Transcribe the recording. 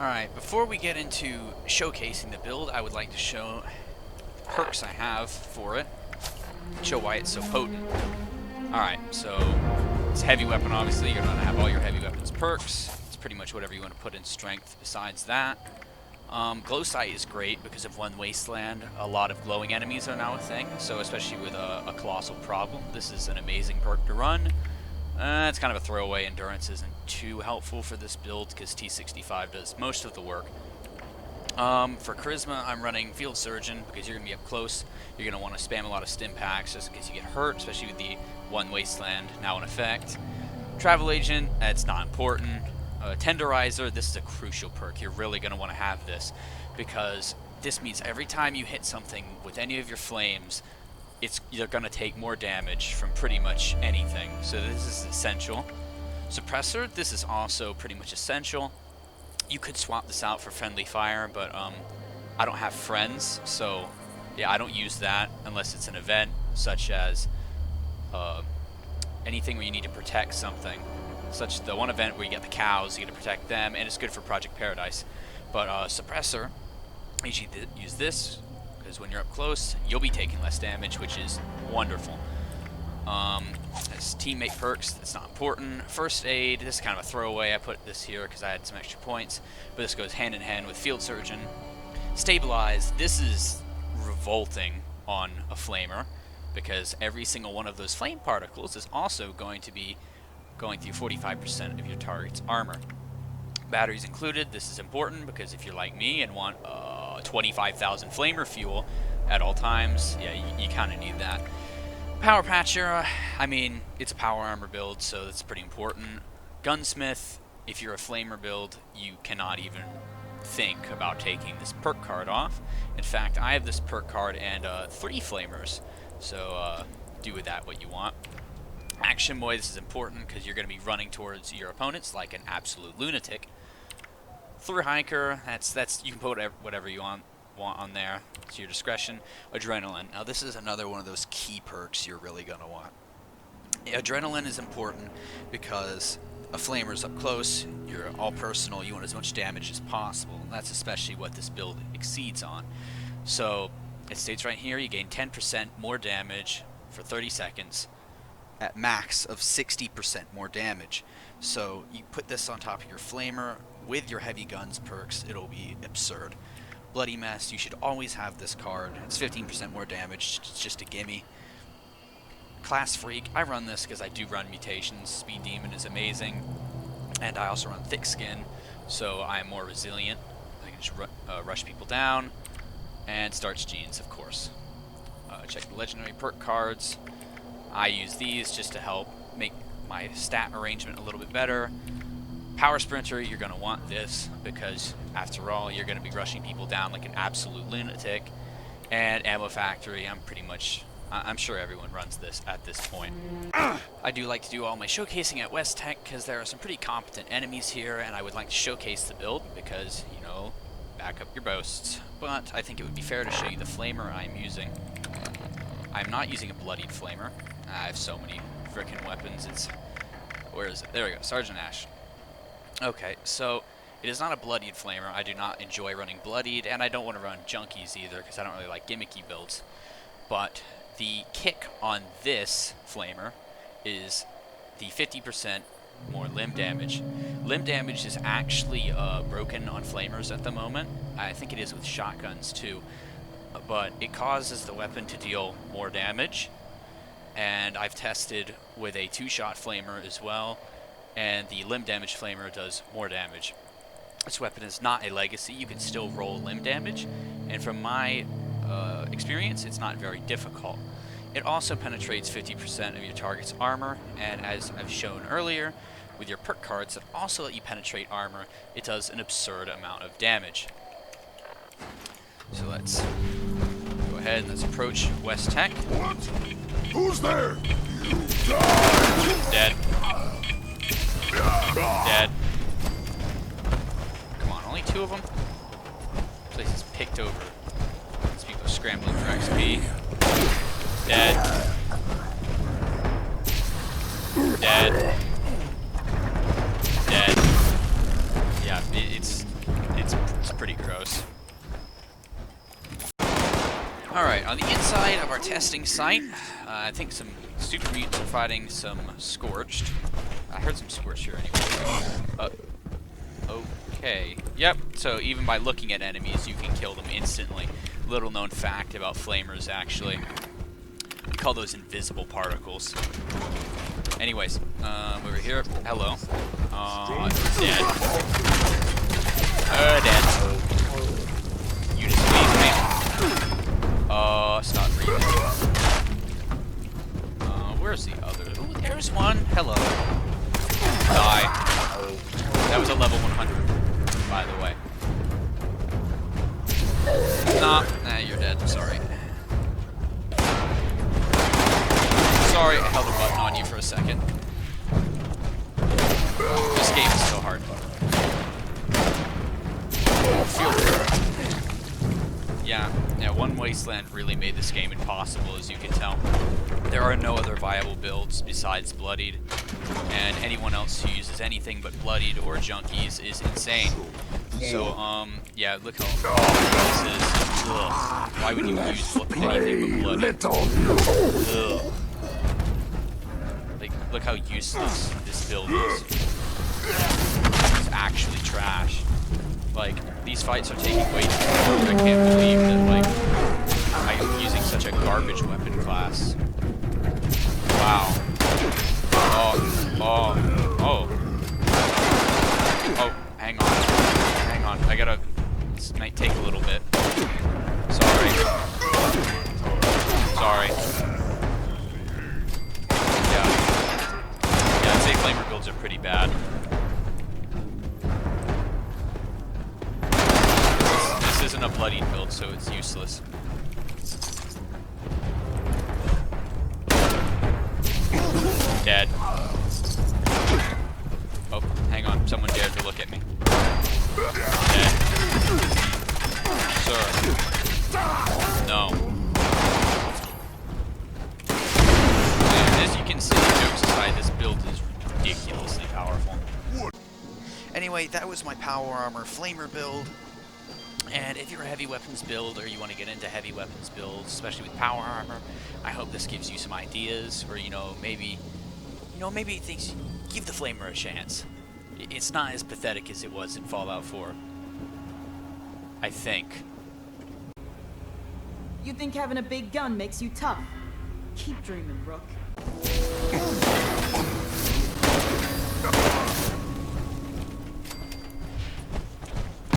Alright, before we get into showcasing the build, I would like to show perks I have for it, show why it's so potent. Alright, so it's a heavy weapon, obviously. You're going to have all your heavy weapons perks. It's pretty much whatever you want to put in strength besides that. Glow sight is great because of One Wasteland. A lot of glowing enemies are now a thing, so especially with a colossal problem, this is an amazing perk to run. It's kind of a throwaway. Endurance isn't too helpful for this build because T65 does most of the work. For Charisma, I'm running Field Surgeon because you're going to be up close. You're going to want to spam a lot of stim packs just in case you get hurt, especially with the One Wasteland now in effect. Travel Agent, that's not important. Tenderizer, this is a crucial perk. You're really going to want to have this because this means every time you hit something with any of your flames, you're going to take more damage from pretty much anything. So this is essential. Suppressor, this is also pretty much essential. You could swap this out for Friendly Fire, but I don't have friends, so yeah, I don't use that unless it's an event, such as anything where you need to protect something. Such the one event where you get the cows, you get to protect them, and it's good for Project Paradise. But Suppressor, you usually use this, because when you're up close, you'll be taking less damage, which is wonderful. As teammate perks, that's not important. First Aid, this is kind of a throwaway. I put this here because I had some extra points, but this goes hand in hand with Field Surgeon. Stabilize, this is revolting on a Flamer, because every single one of those flame particles is also going to be going through 45% of your target's armor. Batteries included, this is important because if you're like me and want 25,000 flamer fuel at all times, yeah, you kind of need that. Power Patcher, I mean, it's a power armor build, so that's pretty important. Gunsmith, if you're a flamer build, you cannot even think about taking this perk card off. In fact, I have this perk card and 3 flamers, so do with that what you want. Action Boy, this is important because you're going to be running towards your opponents like an absolute lunatic. Through Hiker, that's you can put whatever you want on there. It's your discretion. Adrenaline. Now this is another one of those key perks you're really going to want. Adrenaline is important because a flamer's up close, you're all personal, you want as much damage as possible, and that's especially what this build exceeds on. So it states right here you gain 10% more damage for 30 seconds at max of 60% more damage. So you put this on top of your flamer with your heavy guns perks, it'll be absurd. Bloody Mess, you should always have this card. It's 15% more damage, it's just a gimme. Class Freak, I run this because I do run Mutations. Speed Demon is amazing. And I also run Thick Skin, so I am more resilient. I can just rush people down. And Starch Genes, of course. Check the legendary perk cards. I use these just to help make my stat arrangement a little bit better. Power Sprinter, you're going to want this because, after all, you're going to be rushing people down like an absolute lunatic. And Ammo Factory, I'm sure everyone runs this at this point. I do like to do all my showcasing at West Tech because there are some pretty competent enemies here, and I would like to showcase the build because, you know, back up your boasts. But I think it would be fair to show you the flamer I'm using. I'm not using a bloodied flamer. I have so many frickin' weapons. Where is it? There we go. Sergeant Ash. Okay, so it is not a bloodied flamer. I do not enjoy running bloodied, and I don't want to run junkies either because I don't really like gimmicky builds. But the kick on this flamer is the 50% more limb damage. Limb damage is actually broken on flamers at the moment. I think it is with shotguns too. But it causes the weapon to deal more damage. And I've tested with a 2-shot flamer as well, and the limb damage flamer does more damage. This weapon is not a legacy. You can still roll limb damage, and from my experience, it's not very difficult. It also penetrates 50% of your target's armor, and as I've shown earlier, with your perk cards that also let you penetrate armor, it does an absurd amount of damage. So let's go ahead and let's approach West Tech. What? Who's there? You die! Dead. Dead. Come on, only 2 of them? This place is picked over. These people are scrambling for XP. Dead. Dead. Dead. Yeah, goes. Alright, on the inside of our testing site, I think some super mutants are fighting some Scorched. I heard some Scorched here anyway. Okay. Yep, so even by looking at enemies, you can kill them instantly. Little known fact about flamers, actually. We call those invisible particles. Anyways, over here. Hello. Dead. Dead. You just leave me. Stop breathing. Where's the other? Ooh, there's one. Hello. Die. That was a level 100, by the way. Nah, you're dead. Sorry. Sorry, I held the button on you for a second. This game is so hard. Yeah, One Wasteland really made this game impossible, as you can tell. There are no other viable builds besides Bloodied, and anyone else who uses anything but Bloodied or Junkies is insane. So, yeah, look how awful this is. Ugh. Why would you use anything but Bloodied? Ugh. Like, look how useless this build is. It's actually trash. Like, these fights are taking way too long. I can't believe that, like, I'm using such a garbage weapon class. Wow. Oh, hang on. This might take a little bid. Sorry. Yeah, I'd say flamer builds are pretty bad. This isn't a bloodied build, so it's useless. Dead. Oh, hang on. Someone dared to look at me. Dead. Sir. No. And as you can see, jokes aside, this build is ridiculously powerful. Anyway, that was my power armor flamer build. And if you're a heavy weapons build, or you want to get into heavy weapons builds, especially with power armor, I hope this gives you some ideas, or maybe things. Give the flamer a chance. It's not as pathetic as it was in Fallout 4. I think. You think having a big gun makes you tough? Keep dreaming, Rook.